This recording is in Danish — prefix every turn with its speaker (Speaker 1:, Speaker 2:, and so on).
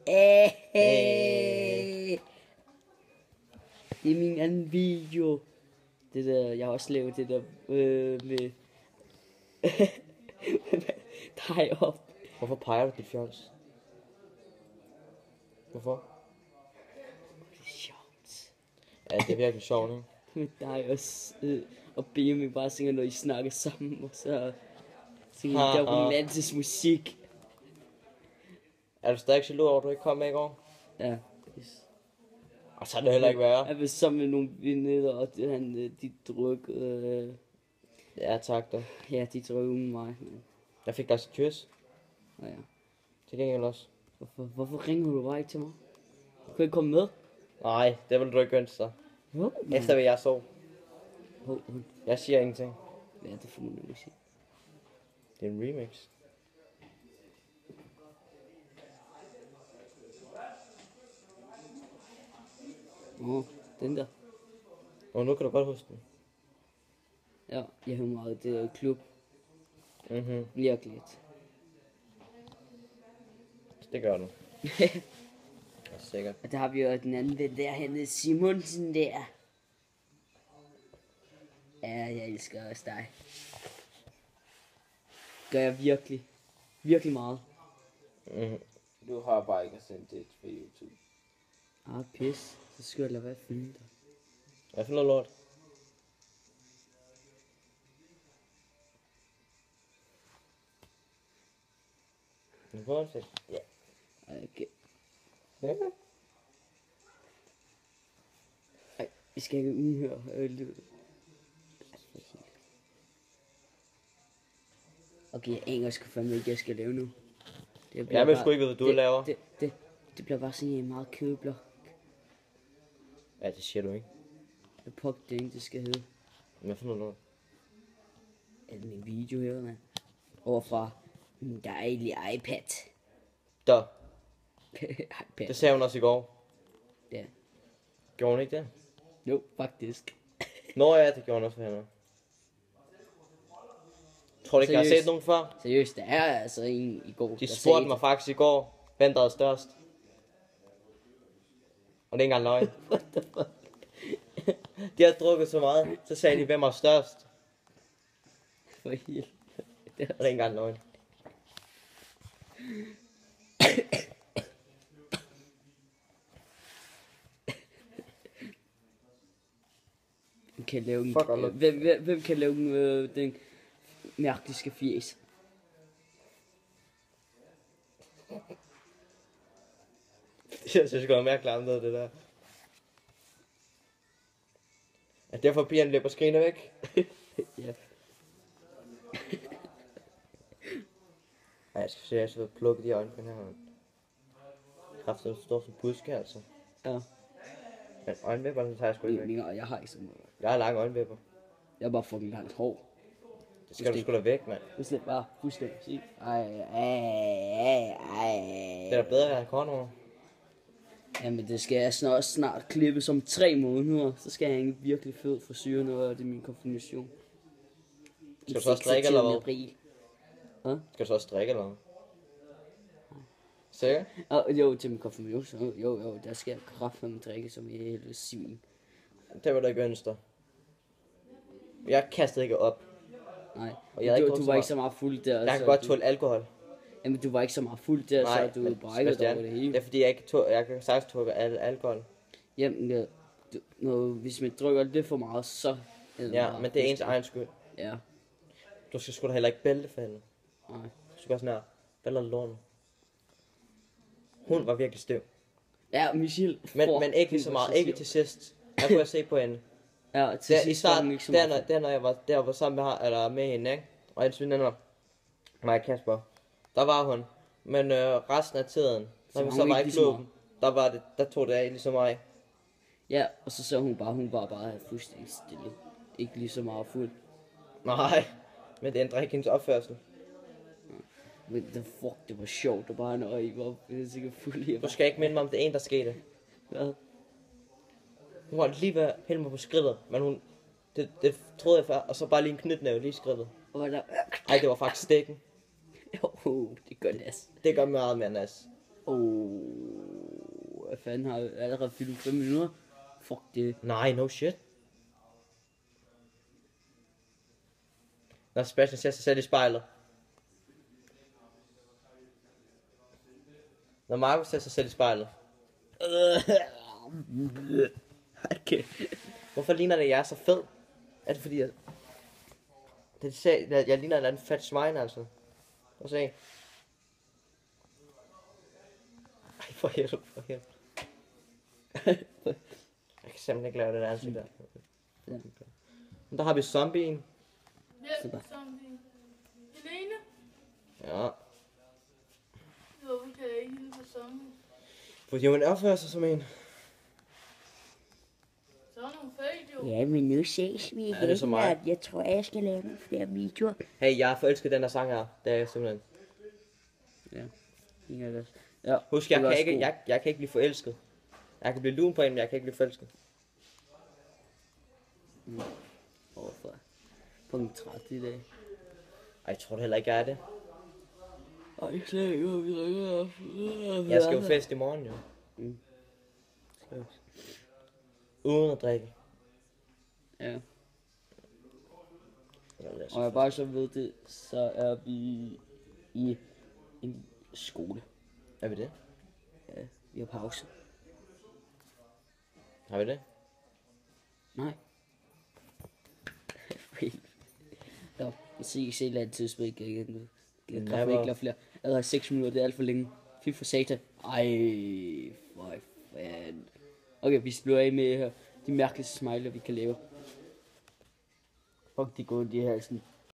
Speaker 1: Det er min anden video. Det der, jeg har også lavet det der med dig op.
Speaker 2: Hvorfor peger du dit fjols? Hvorfor?
Speaker 1: Det er sjovt.
Speaker 2: Ja, det er virkelig sjovt, ikke?
Speaker 1: Med dig og BM bare synger, når I snakker sammen, og så synger I der romantisk musik.
Speaker 2: Er du stadig jaloux over, at du ikke kom med i går?
Speaker 1: Ja.
Speaker 2: Og så er det heller ikke værre.
Speaker 1: Jeg var sammen med nogle veninder, og de druk.
Speaker 2: Ja, tak da.
Speaker 1: Ja, de druk uden mig. Men...
Speaker 2: Jeg fik dig et kys.
Speaker 1: Ja.
Speaker 2: Det gik også.
Speaker 1: Hvorfor ringer du bare ikke til mig? Du kan ikke komme med?
Speaker 2: Nej, det vil du ikke ønske dig. Efter hvad jeg så. Jeg siger ingenting.
Speaker 1: Hvad er det for noget musik?
Speaker 2: Det er en remix.
Speaker 1: Den der.
Speaker 2: Og nu kan du godt huske den.
Speaker 1: Ja, jeg har meget det er klub.
Speaker 2: Mhm.
Speaker 1: Virkelig.
Speaker 2: Det gør du. Sikkert.
Speaker 1: Og der har vi jo den anden ven der, han Simonsen der. Ja, jeg elsker også dig. Gør jeg virkelig. Virkelig meget.
Speaker 2: Mhm.
Speaker 3: Du har bare ikke sendt det på YouTube.
Speaker 1: Pis. Så skal jeg lade være at finde dig.
Speaker 2: Hvad for noget lort? Nu får jeg se. Ja.
Speaker 1: Okay.
Speaker 2: Ja.
Speaker 1: Ej, vi skal ikke udhøre okay, engelsk kan fandme ikke, jeg skal lave nu.
Speaker 2: Jeg ved sgu ikke, hvad du laver.
Speaker 1: Det bliver bare sådan en meget købler.
Speaker 2: Ja, det siger du ikke.
Speaker 1: Det pop, det ikke, det skal hedde.
Speaker 2: Hvad for noget lort?
Speaker 1: Er det min video her, mand? Overfra min dejlige iPad.
Speaker 2: Der.
Speaker 1: iPad.
Speaker 2: Det sagde hun også i går.
Speaker 1: Ja.
Speaker 2: Gjorde hun ikke det?
Speaker 1: Jo, faktisk.
Speaker 2: Nå ja, det gjorde hun også for hende. Tror du ikke, jeg har set nogen før?
Speaker 1: Seriøst, der er altså en i går.
Speaker 2: De spurgte mig faktisk i går, hvem der er størst. Og det er ikke engang løgn.
Speaker 1: What the fuck?
Speaker 2: De har drukket så meget, så sagde de, hvem er størst.
Speaker 1: For helvede.
Speaker 2: Og det er ikke engang løgn.
Speaker 1: Hvem kan lave den?
Speaker 2: Fuck,
Speaker 1: Hvem kan lave den mærkeligste fjes?
Speaker 2: Jeg synes godt mere klamt ud, det der. Er det derfor pigerne løber skrigende væk?
Speaker 1: Ja.
Speaker 2: Ej, jeg skal se, jeg skal plukke de øjne på den her. Kraftigt står som buske, altså.
Speaker 1: Ja.
Speaker 2: Men øjenvipperne tager jeg sgu ikke væk.
Speaker 1: Jeg har ikke så meget.
Speaker 2: Jeg har lange øjenvipper.
Speaker 1: Jeg har bare fucking langt hår.
Speaker 2: Det skal du sgu da væk, mand.
Speaker 1: Husk det bare. Husk det. Sig. Ej.
Speaker 2: Det er da bedre, at jeg har kornhår.
Speaker 1: Jamen det skal jeg snart klippe som 3 måneder. Så skal jeg have en virkelig fed frisyr, når det er min konfirmation.
Speaker 2: Skal du så også drikke, eller hvad?
Speaker 1: April. Hvad?
Speaker 2: Skal du så også drikke, eller hvad? Sikker?
Speaker 1: Jo, til min konfirmation. Jo, der skal jeg kraftedeme drikke som et helvede svin.
Speaker 2: Det var da ikke ønske dig. Jeg kastede ikke op.
Speaker 1: Nej,
Speaker 2: Og jeg
Speaker 1: du var ikke så meget fuld der.
Speaker 2: Jeg kan godt tåle alkohol.
Speaker 1: Jamen, du var ikke så meget fuld der,
Speaker 2: Nej,
Speaker 1: så du
Speaker 2: men
Speaker 1: brækkede dig over det hele.
Speaker 2: det er fordi, jeg kan sagtens tåle alkohol.
Speaker 1: Jamen, ja, hvis man drikker lidt for meget, så...
Speaker 2: Ja, men det er ens egen skyld.
Speaker 1: Ja.
Speaker 2: Du skal sgu da heller ikke bælte for hende.
Speaker 1: Nej.
Speaker 2: Du skal også nær. Bælte lorten. Hun var virkelig stiv.
Speaker 1: Ja, Michelle.
Speaker 2: Men ikke lige så meget. Ikke til sidst. Jeg kunne se på hende.
Speaker 1: Ja, til
Speaker 2: Der, i
Speaker 1: sidst var
Speaker 2: start,
Speaker 1: hun ikke så meget.
Speaker 2: der, når jeg var der var sammen med, eller med hende, ikke? Og hendes veninder, mig og Kasper, der var hun. Men resten af tiden, når vi så var i klubben, der tog det af ligesom mig.
Speaker 1: Ja, og så hun var bare fuldstændig stille. Ikke lige så meget fuld.
Speaker 2: Nej, men det ændrer ikke hendes opførsel.
Speaker 1: Men det var sjovt, det bare når I var sikkert fuld.
Speaker 2: Du skal ikke minde mig om det ene, der skete.
Speaker 1: Hvad?
Speaker 2: Hun var lige ved at hælde mig på skridtet, men hun... Det troede jeg før, og så bare lige en knytnæve lige i skridtet.
Speaker 1: Og der...
Speaker 2: Ej, det var faktisk stikken.
Speaker 1: Det gør nas.
Speaker 2: Det gør meget mere nas.
Speaker 1: Hvad fanden har jeg allerede filmet 5 minutter? Fuck det.
Speaker 2: Nej, no shit. Når Sebastian ser sig selv i spejlet. Når Markus ser sig selv i spejlet.
Speaker 1: Okay.
Speaker 2: Hvorfor ligner det, jeg er så fed? Er det fordi, jeg... jeg ligner en eller anden fat svine, altså. Prøv at se. Ej, for helvede, for helvede. Jeg kan simpelthen ikke lave det der ansigt der.
Speaker 1: Ja.
Speaker 2: Men der har vi zombien.
Speaker 4: Ja,
Speaker 1: Super.
Speaker 4: zombie. Helene?
Speaker 2: Ja.
Speaker 4: Hvorfor kan jeg ikke hende på zombie?
Speaker 2: Fordi hun opfører sig som en.
Speaker 4: Så er nogle fake jo.
Speaker 5: Ja, men nu ses vi
Speaker 2: Ja, det er så
Speaker 5: igen,
Speaker 2: mig.
Speaker 5: og jeg tror, jeg skal lave nogle flere videoer.
Speaker 2: Hey, jeg er forelsket i den der sang her. Det er jeg simpelthen.
Speaker 1: Ja. Ingen af det. Ja.
Speaker 2: Husk, jeg
Speaker 1: det var
Speaker 2: kan,
Speaker 1: også
Speaker 2: ikke,
Speaker 1: god.
Speaker 2: jeg kan ikke blive forelsket. Jeg kan blive lun på en, men jeg kan ikke blive forelsket.
Speaker 1: Hvorfor? Punkt 30 i dag.
Speaker 2: Ej, jeg tror det heller ikke, jeg er det.
Speaker 1: Ej, slet ikke, hvor vi ringer.
Speaker 2: Jeg skal jo fest i morgen, jo. Uden at drikke.
Speaker 1: Ja.
Speaker 2: Eller lad os-
Speaker 1: Og jeg bare så ved det, så er vi i en skole.
Speaker 2: Er vi det?
Speaker 1: Ja, vi har pause.
Speaker 2: Har vi det?
Speaker 1: Nej. Nå, så I kan se et eller andet tidspunkt igen nu. Jeg kan
Speaker 2: Never.
Speaker 1: ikke lade flere. Jeg har 6 minutter, det er alt for længe. Fy for satan. Ej, for fanden. Okay, vi slutter af med de mærkeligste smiley, vi kan lave. Fuck, de går de her sådan